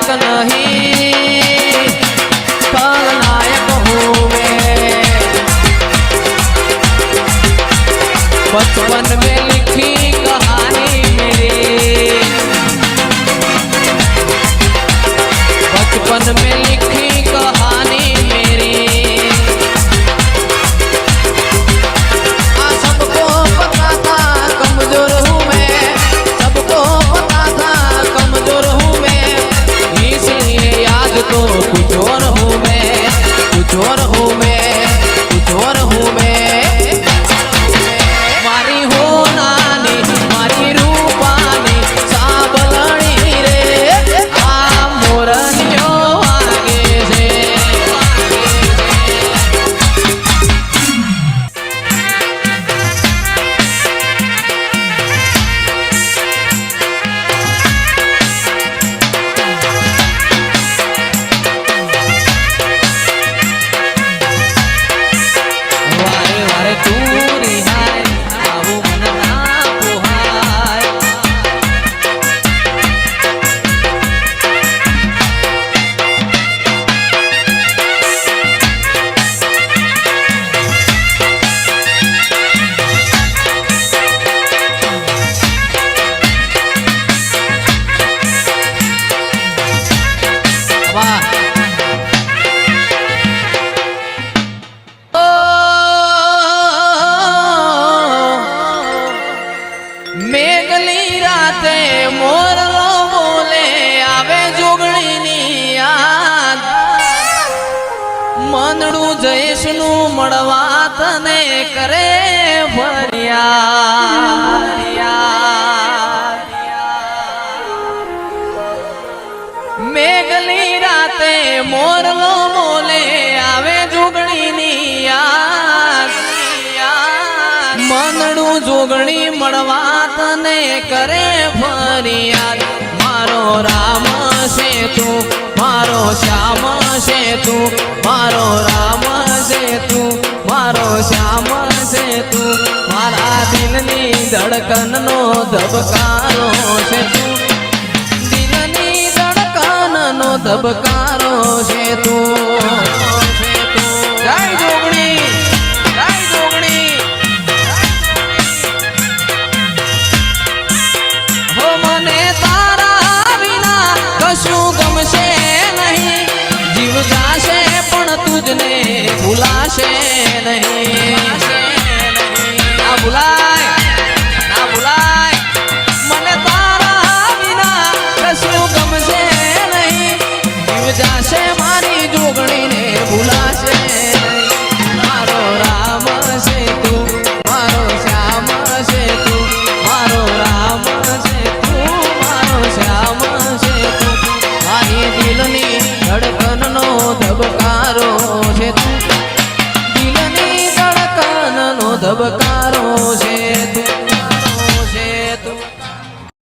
लायक नहीं, खलनायक हूँ मैं। बचपन में लिखी कहानी मेरी, बचपन में लिखी कहानी मेरी। सबको पता था कमजोर हूँ मैं, सबको पता था कमजोर हूँ मैं, इसलिए याद तो कुछ और हूँ मैं, कुछ और हूँ मैं, कुछ और हूँ मैं। मारी हो नानी मारी रूपानी साबलणी रे, आ मोरनियो आगे से। वारे वारे तू रिहाय आऊ मन ना पोहाय। वाह मेघली राते मोरलो बोले आवे जोगणीनी याद, मनडू जयेशनु મળવા તને કરે ફરિયાદ। મેઘલી રાતે મોરલો બોલે આવે જોગણીની યાદ, मनडू जोगणी મળવા તને કરે ફરિયાદ। મારો રામ છે તું, મારો શ્યામ છે તું, મારો રામ છે તું, મારો શ્યામ છે તું, મારા દિલની ધડકનનો ધબકારો છે તું, દિલની ધડકનનો ધબકારો છે તું। જય જોગણી, જય જોગણી। हो मने तारा बिना कशु गमशे नहीं, जीव जाशे पण तुझने भूलाशे नहीं। ना भूलाय, ना भूलाय, मने तारा बिना कशु गमशे नहीं, जीव जाशे मारी जोगणी ने भूलाशे नहीं। मारो राम से तू, मारो श्याम से तू, मारो राम से तू, मारो श्याम से तू, मारी दिलनी धड़कननो धबकारो छे तू, दिलनी धड़कननो धबकारो।